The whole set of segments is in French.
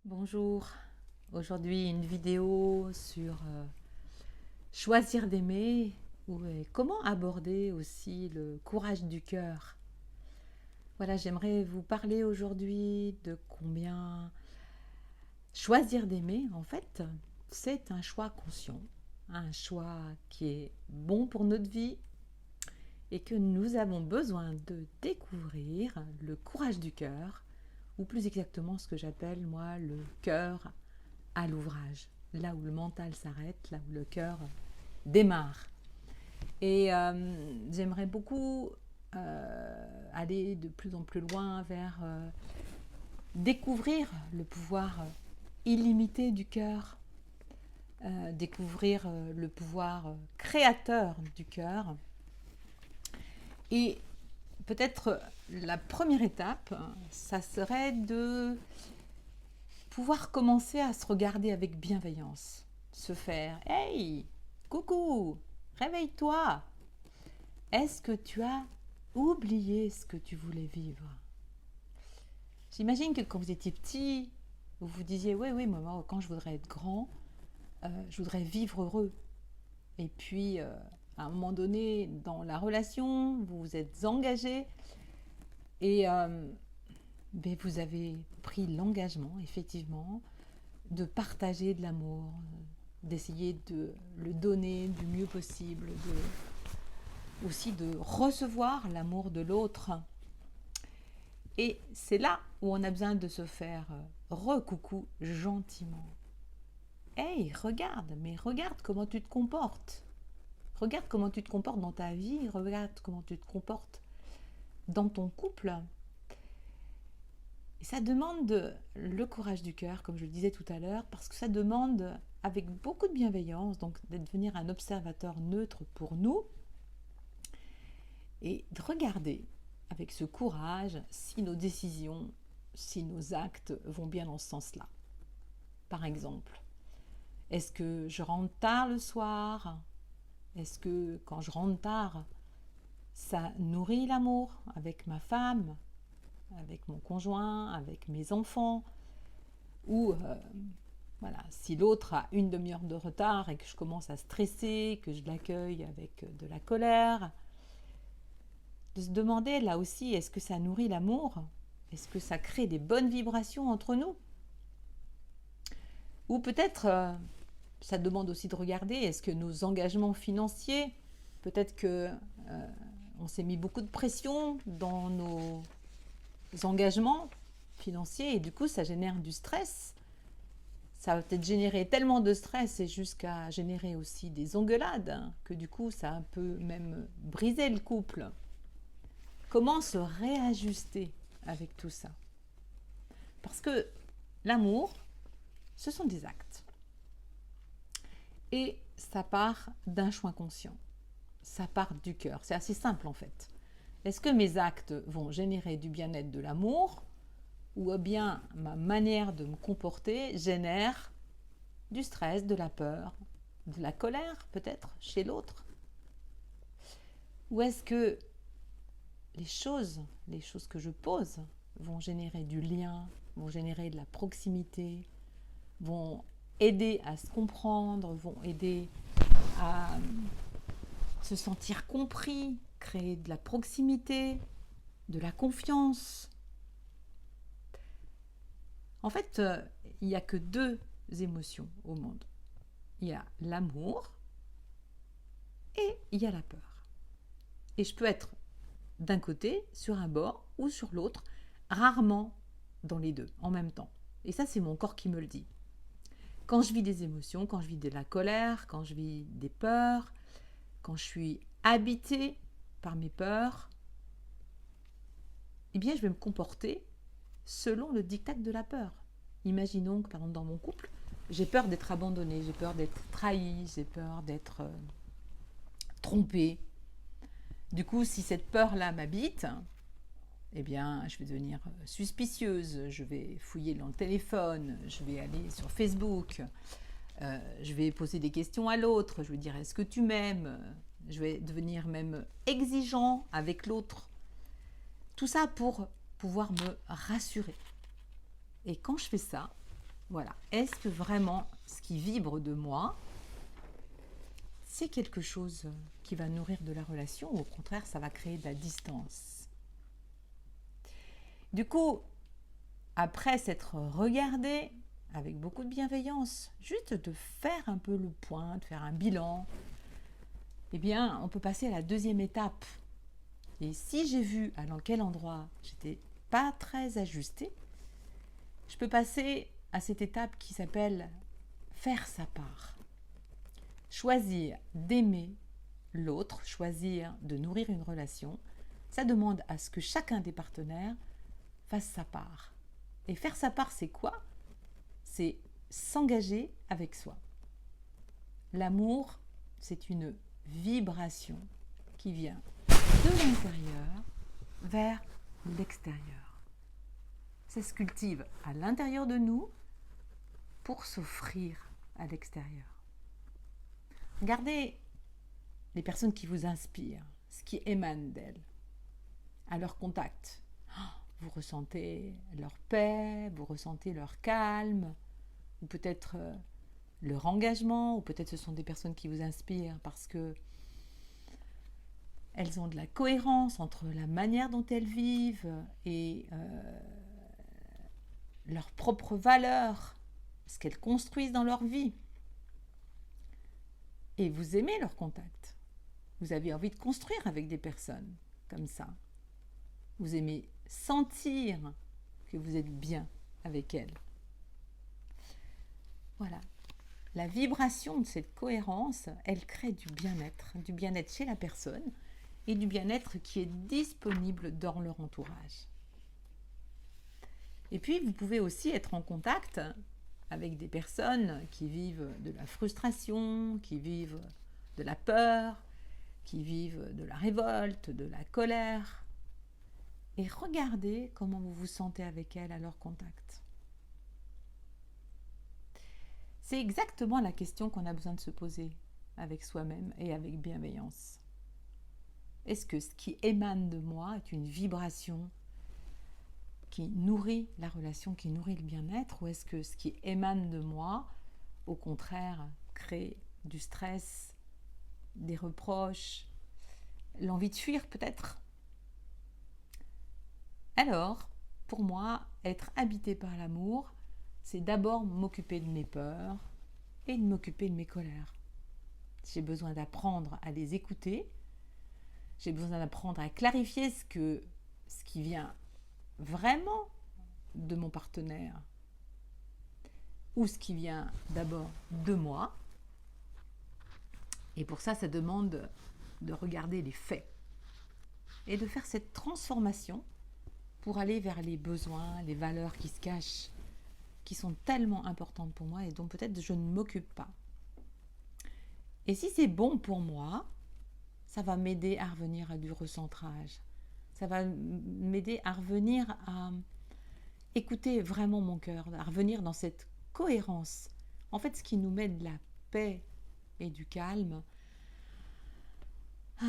Bonjour, aujourd'hui une vidéo sur choisir d'aimer ou comment aborder aussi le courage du cœur. Voilà, j'aimerais vous parler aujourd'hui de combien choisir d'aimer, en fait, c'est un choix conscient, un choix qui est bon pour notre vie et que nous avons besoin de découvrir le courage du cœur, ou plus exactement ce que j'appelle moi le cœur à l'ouvrage, là où le mental s'arrête, là où le cœur démarre. Et j'aimerais beaucoup aller de plus en plus loin vers découvrir le pouvoir illimité du cœur, découvrir le pouvoir créateur du cœur. Et peut-être la première étape, ça serait de pouvoir commencer à se regarder avec bienveillance, se faire hey, coucou, réveille-toi. Est-ce que tu as oublié ce que tu voulais vivre? J'imagine que quand vous étiez petit, vous vous disiez oui, oui, maman, quand je voudrais être grand, je voudrais vivre heureux. Et puis, à un moment donné, dans la relation, vous vous êtes engagé et vous avez pris l'engagement, effectivement, de partager de l'amour, d'essayer de le donner du mieux possible, aussi de recevoir l'amour de l'autre. Et c'est là où on a besoin de se faire recoucou gentiment. Hey, regarde, mais regarde comment tu te comportes. Regarde comment tu te comportes dans ta vie, regarde comment tu te comportes dans ton couple. Et ça demande le courage du cœur, comme je le disais tout à l'heure, parce que ça demande, avec beaucoup de bienveillance, donc d'être devenir un observateur neutre pour nous, et de regarder avec ce courage si nos décisions, si nos actes vont bien dans ce sens-là. Par exemple, est-ce que je rentre tard le soir? Est-ce que quand je rentre tard, ça nourrit l'amour avec ma femme, avec mon conjoint, avec mes enfants? Ou voilà, si l'autre a une demi-heure de retard et que je commence à stresser, que je l'accueille avec de la colère, de se demander là aussi, est-ce que ça nourrit l'amour? Est-ce que ça crée des bonnes vibrations entre nous? Ou peut-être, ça demande aussi de regarder, est-ce que nos engagements financiers, peut-être que on s'est mis beaucoup de pression dans nos engagements financiers et du coup ça génère du stress. Ça va peut-être générer tellement de stress et jusqu'à générer aussi des engueulades, hein, que du coup ça peut même briser le couple. Comment se réajuster avec tout ça? Parce que l'amour, ce sont des actes. Et ça part d'un choix conscient. Ça part du cœur. C'est assez simple en fait. Est-ce que mes actes vont générer du bien-être, de l'amour, ou bien ma manière de me comporter génère du stress, de la peur, de la colère peut-être chez l'autre? Ou est-ce que les choses que je pose vont générer du lien, vont générer de la proximité, vont aider à se comprendre, vont aider à se sentir compris, créer de la proximité, de la confiance. En fait, il n'y a que deux émotions au monde. Il y a l'amour et il y a la peur. Et je peux être d'un côté, sur un bord ou sur l'autre, rarement dans les deux en même temps. Et ça, c'est mon corps qui me le dit. Quand je vis des émotions, quand je vis de la colère, quand je vis des peurs, quand je suis habitée par mes peurs, eh bien, je vais me comporter selon le diktat de la peur. Imaginons que, par exemple, dans mon couple, j'ai peur d'être abandonnée, j'ai peur d'être trahie, j'ai peur d'être trompée. Du coup, si cette peur-là m'habite, eh bien, je vais devenir suspicieuse, je vais fouiller dans le téléphone, je vais aller sur Facebook, je vais poser des questions à l'autre, je vais dire est-ce que tu m'aimes? Je vais devenir même exigeant avec l'autre. Tout ça pour pouvoir me rassurer. Et quand je fais ça, Voilà. Est-ce que vraiment ce qui vibre de moi, c'est quelque chose qui va nourrir de la relation ou au contraire, ça va créer de la distance? Du coup, après s'être regardé avec beaucoup de bienveillance, juste de faire un peu le point, de faire un bilan, eh bien, on peut passer à la deuxième étape. Et si j'ai vu à dans quel endroit j'étais pas très ajustée, je peux passer à cette étape qui s'appelle faire sa part. Choisir d'aimer l'autre, choisir de nourrir une relation, ça demande à ce que chacun des partenaires fasse sa part. Et faire sa part, c'est quoi? C'est s'engager avec soi. L'amour, c'est une vibration qui vient de l'intérieur vers l'extérieur. Ça se cultive à l'intérieur de nous pour s'offrir à l'extérieur. Regardez les personnes qui vous inspirent, ce qui émane d'elles, à leur contact. Vous ressentez leur paix, vous ressentez leur calme, ou peut-être leur engagement, ou peut-être ce sont des personnes qui vous inspirent parce que elles ont de la cohérence entre la manière dont elles vivent et leurs propres valeurs, ce qu'elles construisent dans leur vie. Et vous aimez leur contact. Vous avez envie de construire avec des personnes comme ça. Vous aimez sentir que vous êtes bien avec elles. Voilà. La vibration de cette cohérence, elle crée du bien-être chez la personne et du bien-être qui est disponible dans leur entourage. Et puis, vous pouvez aussi être en contact avec des personnes qui vivent de la frustration, qui vivent de la peur, qui vivent de la révolte, de la colère. Et regardez comment vous vous sentez avec elles à leur contact. C'est exactement la question qu'on a besoin de se poser avec soi-même et avec bienveillance. Est-ce que ce qui émane de moi est une vibration qui nourrit la relation, qui nourrit le bien-être, ou est-ce que ce qui émane de moi, au contraire, crée du stress, des reproches, l'envie de fuir peut-être? Alors, pour moi, être habité par l'amour, c'est d'abord m'occuper de mes peurs et de m'occuper de mes colères. J'ai besoin d'apprendre à les écouter, j'ai besoin d'apprendre à clarifier ce qui vient vraiment de mon partenaire ou ce qui vient d'abord de moi. Et pour ça, ça demande de regarder les faits et de faire cette transformation pour aller vers les besoins, les valeurs qui se cachent, qui sont tellement importantes pour moi et dont peut-être je ne m'occupe pas. Et si c'est bon pour moi, ça va m'aider à revenir à du recentrage. Ça va m'aider à revenir à écouter vraiment mon cœur, à revenir dans cette cohérence. En fait, ce qui nous met de la paix et du calme,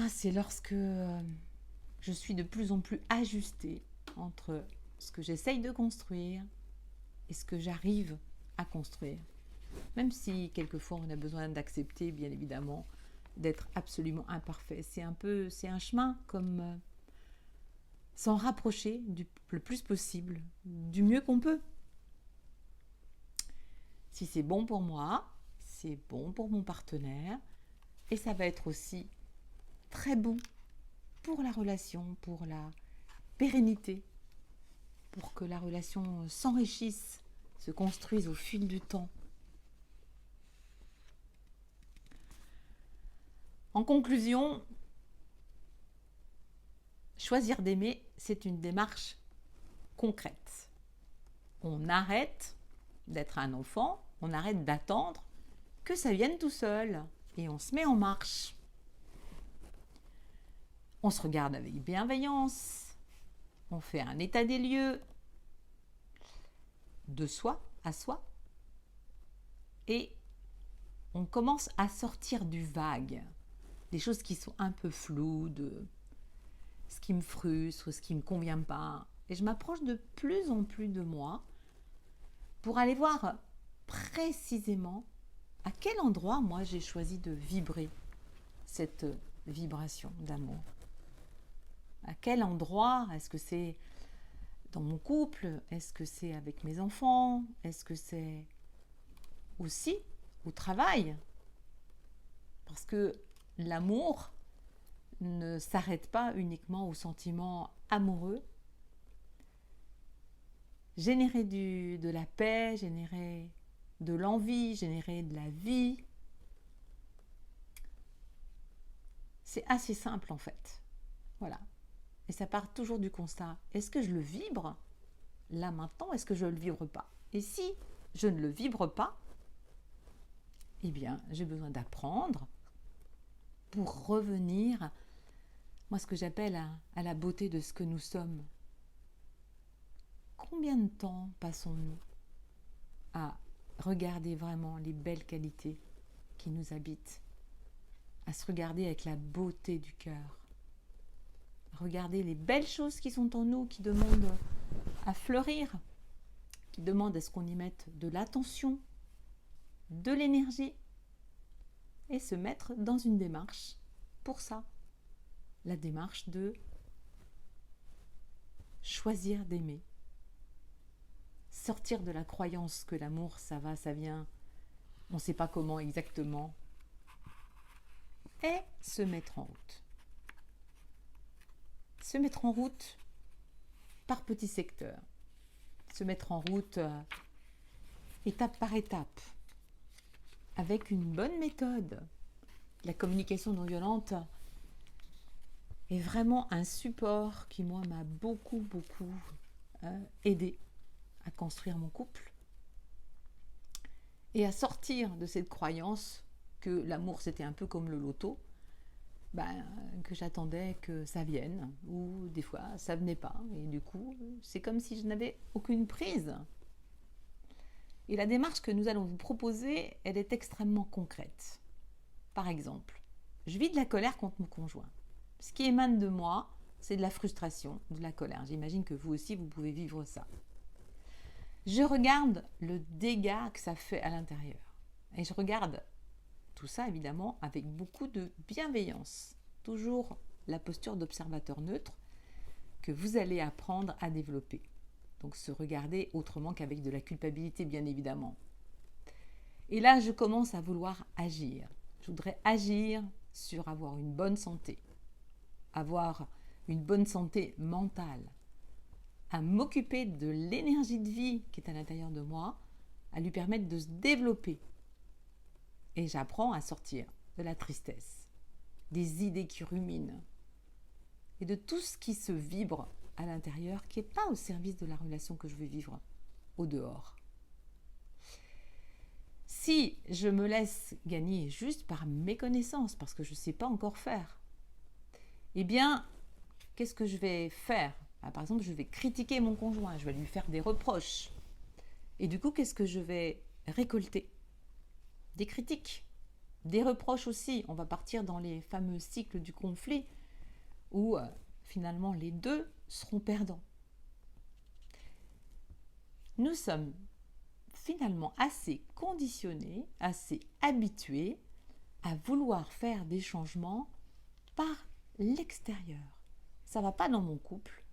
c'est lorsque je suis de plus en plus ajustée entre ce que j'essaye de construire et ce que j'arrive à construire. Même si quelquefois on a besoin d'accepter, bien évidemment, d'être absolument imparfait. C'est un chemin comme s'en rapprocher le plus possible, du mieux qu'on peut. Si c'est bon pour moi, c'est bon pour mon partenaire et ça va être aussi très bon pour la relation, pour la pérennité, pour que la relation s'enrichisse, se construise au fil du temps. En conclusion, choisir d'aimer, c'est une démarche concrète. On arrête d'être un enfant, on arrête d'attendre que ça vienne tout seul et on se met en marche. On se regarde avec bienveillance, on fait un état des lieux de soi à soi et on commence à sortir du vague, des choses qui sont un peu floues, de ce qui me frustre, ce qui ne me convient pas. Et je m'approche de plus en plus de moi pour aller voir précisément à quel endroit moi j'ai choisi de vibrer cette vibration d'amour. À quel endroit? Est-ce que c'est dans mon couple? Est-ce que c'est avec mes enfants? Est-ce que c'est aussi au travail? Parce que l'amour ne s'arrête pas uniquement aux sentiments amoureux. Générer de la paix, générer de l'envie, générer de la vie, c'est assez simple en fait. Voilà. Et ça part toujours du constat. Est-ce que je le vibre là maintenant? Est-ce que je ne le vibre pas? Et si je ne le vibre pas, eh bien, j'ai besoin d'apprendre pour revenir, moi, ce que j'appelle à la beauté de ce que nous sommes. Combien de temps passons-nous à regarder vraiment les belles qualités qui nous habitent, à se regarder avec la beauté du cœur, regarder les belles choses qui sont en nous, qui demandent à fleurir, qui demandent à ce qu'on y mette de l'attention, de l'énergie, et se mettre dans une démarche pour ça. La démarche de choisir d'aimer, sortir de la croyance que l'amour, ça va, ça vient, on ne sait pas comment exactement, et se mettre en route. Se mettre en route par petits secteurs, se mettre en route étape par étape, avec une bonne méthode. La communication non violente est vraiment un support qui, moi, m'a beaucoup aidé à construire mon couple et à sortir de cette croyance que l'amour, c'était un peu comme le loto, que j'attendais que ça vienne, ou des fois, ça venait pas. Et du coup, c'est comme si je n'avais aucune prise. Et la démarche que nous allons vous proposer, elle est extrêmement concrète. Par exemple, je vis de la colère contre mon conjoint. Ce qui émane de moi, c'est de la frustration, de la colère. J'imagine que vous aussi, vous pouvez vivre ça. Je regarde le dégât que ça fait à l'intérieur. Et je regarde tout ça, évidemment, avec beaucoup de bienveillance. Toujours la posture d'observateur neutre que vous allez apprendre à développer. Donc se regarder autrement qu'avec de la culpabilité, bien évidemment. Et là, je commence à vouloir agir. Je voudrais agir sur avoir une bonne santé, avoir une bonne santé mentale, à m'occuper de l'énergie de vie qui est à l'intérieur de moi, à lui permettre de se développer. Et j'apprends à sortir de la tristesse, des idées qui ruminent, et de tout ce qui se vibre à l'intérieur, qui n'est pas au service de la relation que je veux vivre au dehors. Si je me laisse gagner juste par mes connaissances, parce que je ne sais pas encore faire, eh bien, qu'est-ce que je vais faire? Par exemple, je vais critiquer mon conjoint, je vais lui faire des reproches. Et du coup, qu'est-ce que je vais récolter? Des critiques, des reproches aussi. On va partir dans les fameux cycles du conflit où finalement les deux seront perdants. Nous sommes finalement assez conditionnés, assez habitués à vouloir faire des changements par l'extérieur. Ça ne va pas dans mon couple,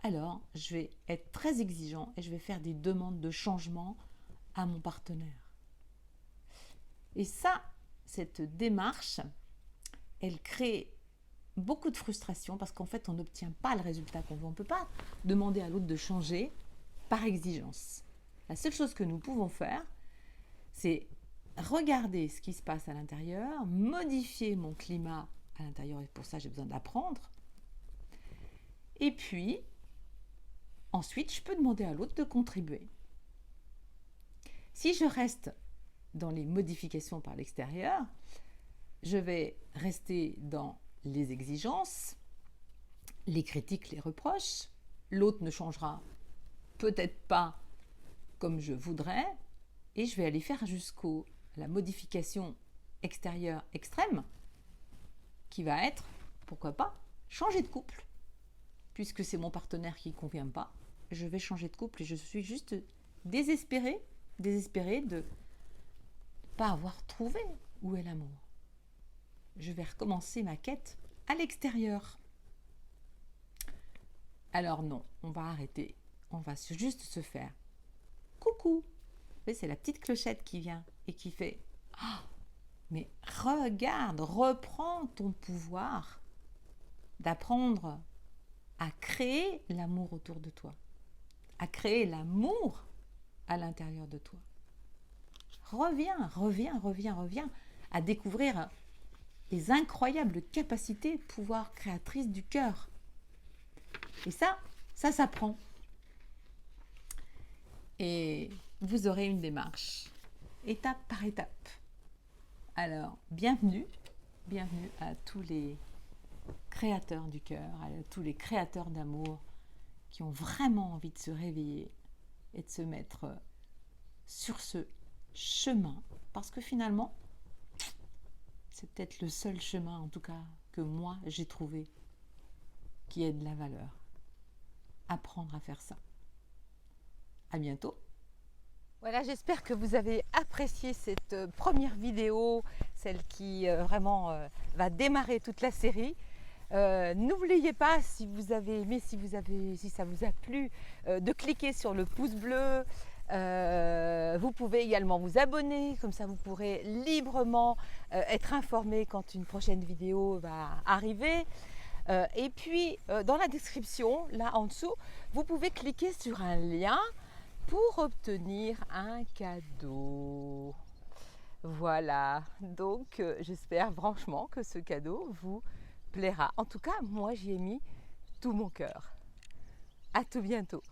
alors je vais être très exigeant et je vais faire des demandes de changement à mon partenaire. Et ça, cette démarche, elle crée beaucoup de frustration parce qu'en fait, on n'obtient pas le résultat qu'on veut. On ne peut pas demander à l'autre de changer par exigence. La seule chose que nous pouvons faire, c'est regarder ce qui se passe à l'intérieur, modifier mon climat à l'intérieur, et pour ça, j'ai besoin d'apprendre. Et puis, ensuite, je peux demander à l'autre de contribuer. Si je reste dans les modifications par l'extérieur, je vais rester dans les exigences, les critiques, les reproches. L'autre ne changera peut-être pas comme je voudrais et je vais aller faire jusqu'à la modification extérieure extrême qui va être, pourquoi pas, changer de couple. Puisque c'est mon partenaire qui ne convient pas, je vais changer de couple et je suis juste désespérée de pas avoir trouvé où est l'amour. Je vais recommencer ma quête à l'extérieur. Alors non, on va arrêter. On va juste se faire coucou. C'est la petite clochette qui vient et qui fait ah, mais regarde, reprends ton pouvoir d'apprendre à créer l'amour autour de toi, à créer l'amour à l'intérieur de toi. Reviens à découvrir les incroyables capacités, pouvoirs créatrices du cœur. Et ça s'apprend. Et vous aurez une démarche, étape par étape. Alors, bienvenue à tous les créateurs du cœur, à tous les créateurs d'amour qui ont vraiment envie de se réveiller et de se mettre sur ce chemin. Parce que finalement, c'est peut-être le seul chemin, en tout cas, que moi, j'ai trouvé qui ait de la valeur. Apprendre à faire ça. À bientôt. Voilà, j'espère que vous avez apprécié cette première vidéo, celle qui vraiment va démarrer toute la série. N'oubliez pas, si vous avez aimé, si ça vous a plu, de cliquer sur le pouce bleu. Vous pouvez également vous abonner, comme ça vous pourrez librement être informé quand une prochaine vidéo va arriver. Et puis dans la description, là en dessous, vous pouvez cliquer sur un lien pour obtenir un cadeau. Voilà, donc j'espère franchement que ce cadeau vous plaira. En tout cas, moi j'y ai mis tout mon cœur. À tout bientôt.